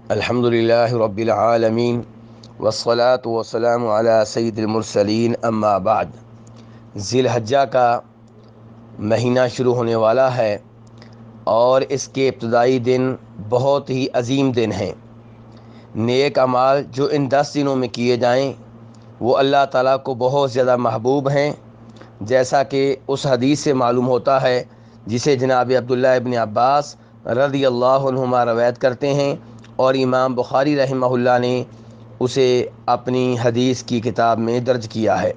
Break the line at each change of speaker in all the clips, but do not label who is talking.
الحمدللہ رب العالمین والصلاة والسلام علی سید المرسلین اما بعد۔ ذی الحجہ کا مہینہ شروع ہونے والا ہے اور اس کے ابتدائی دن بہت ہی عظیم دن ہیں۔ نیک اعمال جو ان 10 دنوں میں کیے جائیں وہ اللہ تعالیٰ کو بہت زیادہ محبوب ہیں، جیسا کہ اس حدیث سے معلوم ہوتا ہے جسے جناب عبداللہ ابن عباس رضی اللہ عنہما روایت کرتے ہیں، اور امام بخاری رحمہ اللہ نے اسے اپنی حدیث کی کتاب میں درج کیا ہے۔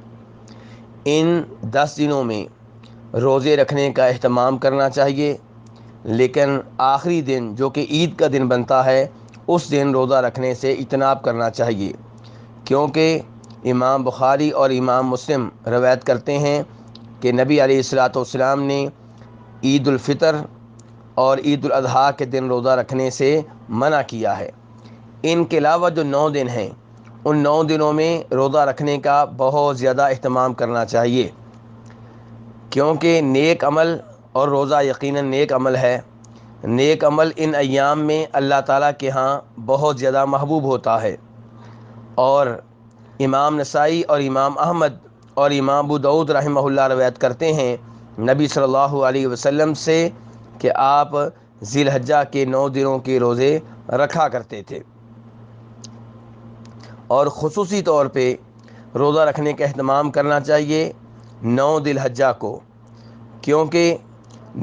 ان 10 دنوں میں روزے رکھنے کا اہتمام کرنا چاہیے، لیکن آخری دن جو کہ عید کا دن بنتا ہے اس دن روزہ رکھنے سے اجتناب کرنا چاہیے، کیونکہ امام بخاری اور امام مسلم روایت کرتے ہیں کہ نبی علیہ الصلوۃ والسلام نے عید الفطر اور عید الاضحیٰ کے دن روزہ رکھنے سے منع کیا ہے۔ ان کے علاوہ جو 9 دن ہیں ان 9 دنوں میں روزہ رکھنے کا بہت زیادہ اہتمام کرنا چاہیے، کیونکہ نیک عمل اور روزہ یقیناً نیک عمل ہے۔ نیک عمل ان ایام میں اللہ تعالیٰ کے ہاں بہت زیادہ محبوب ہوتا ہے، اور امام نسائی اور امام احمد اور امام ابو داؤد رحمہ اللہ روایت کرتے ہیں نبی صلی اللہ علیہ وسلم سے کہ آپ ذی الحجہ کے 9 دنوں کے روزے رکھا کرتے تھے، اور خصوصی طور پہ روزہ رکھنے کا اہتمام کرنا چاہیے 9 ذی الحجہ کو، کیونکہ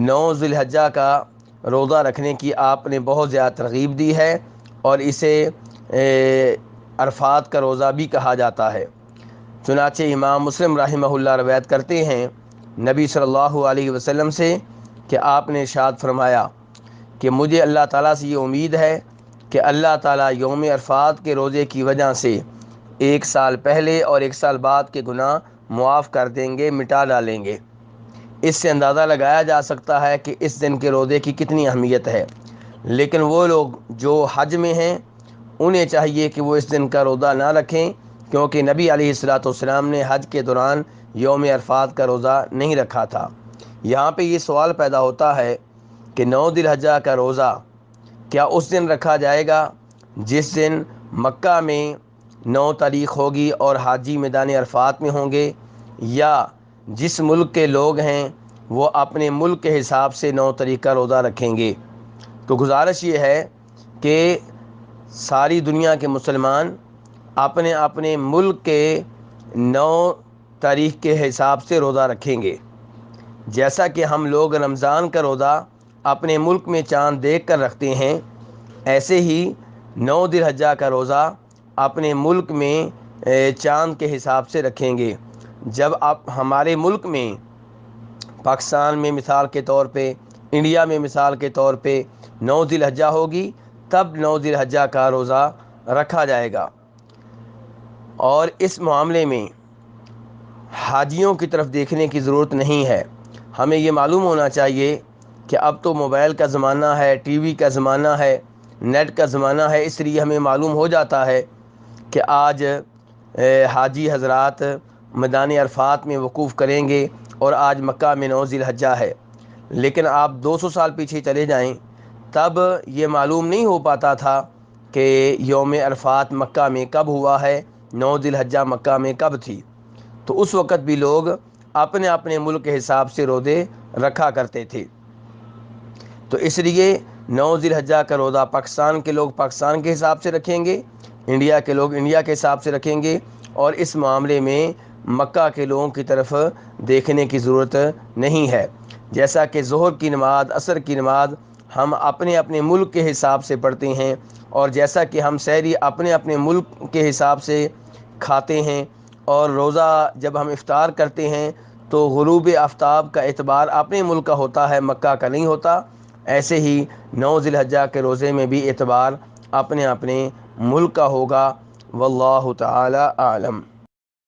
9 ذی الحجہ کا روزہ رکھنے کی آپ نے بہت زیادہ ترغیب دی ہے، اور اسے عرفات کا روزہ بھی کہا جاتا ہے۔ چنانچہ امام مسلم رحمہ اللہ روایت کرتے ہیں نبی صلی اللہ علیہ وسلم سے کہ آپ نے ارشاد فرمایا کہ مجھے اللہ تعالیٰ سے یہ امید ہے کہ اللہ تعالیٰ یوم عرفات کے روزے کی وجہ سے 1 سال پہلے اور 1 سال بعد کے گناہ معاف کر دیں گے، مٹا ڈالیں گے۔ اس سے اندازہ لگایا جا سکتا ہے کہ اس دن کے روزے کی کتنی اہمیت ہے، لیکن وہ لوگ جو حج میں ہیں انہیں چاہیے کہ وہ اس دن کا روزہ نہ رکھیں، کیونکہ نبی علیہ الصلوۃ والسلام نے حج کے دوران یوم عرفات کا روزہ نہیں رکھا تھا۔ یہاں پہ یہ سوال پیدا ہوتا ہے کہ 9 ذی الحجہ کا روزہ کیا اس دن رکھا جائے گا جس دن مکہ میں 9 تاریخ ہوگی اور حاجی میدان عرفات میں ہوں گے، یا جس ملک کے لوگ ہیں وہ اپنے ملک کے حساب سے 9 تاریخ کا روزہ رکھیں گے؟ تو گزارش یہ ہے کہ ساری دنیا کے مسلمان اپنے اپنے ملک کے 9 تاریخ کے حساب سے روزہ رکھیں گے۔ جیسا کہ ہم لوگ رمضان کا روزہ اپنے ملک میں چاند دیکھ کر رکھتے ہیں، ایسے ہی 9 ذی الحجہ کا روزہ اپنے ملک میں چاند کے حساب سے رکھیں گے۔ جب آپ ہمارے ملک میں پاکستان میں مثال کے طور پہ، انڈیا میں مثال کے طور پہ 9 ذی الحجہ ہوگی، تب 9 ذی الحجہ کا روزہ رکھا جائے گا۔ اور اس معاملے میں حاجیوں کی طرف دیکھنے کی ضرورت نہیں ہے۔ ہمیں یہ معلوم ہونا چاہیے کہ اب تو موبائل کا زمانہ ہے، ٹی وی کا زمانہ ہے، نیٹ کا زمانہ ہے، اس لیے ہمیں معلوم ہو جاتا ہے کہ آج حاجی حضرات میدان عرفات میں وقوف کریں گے اور آج مکہ میں 9 ذی الحجہ ہے۔ لیکن آپ 200 سال پیچھے چلے جائیں، تب یہ معلوم نہیں ہو پاتا تھا کہ یوم عرفات مکہ میں کب ہوا ہے، 9 ذی الحجہ مکہ میں کب تھی۔ تو اس وقت بھی لوگ اپنے اپنے ملک کے حساب سے روزے رکھا کرتے تھے۔ تو اس لیے 9 ذی الحجہ کا روزہ پاکستان کے لوگ پاکستان کے حساب سے رکھیں گے، انڈیا کے لوگ انڈیا کے حساب سے رکھیں گے، اور اس معاملے میں مکہ کے لوگوں کی طرف دیکھنے کی ضرورت نہیں ہے۔ جیسا کہ ظہر کی نماز، عصر کی نماز ہم اپنے اپنے ملک کے حساب سے پڑھتے ہیں، اور جیسا کہ ہم سحری اپنے اپنے ملک کے حساب سے کھاتے ہیں، اور روزہ جب ہم افطار کرتے ہیں تو غروب آفتاب کا اعتبار اپنے ملک کا ہوتا ہے، مکہ کا نہیں ہوتا۔ ایسے ہی 9 ذی الحجہ کے روزے میں بھی اعتبار اپنے اپنے ملک کا ہوگا۔ واللہ تعالی اعلم۔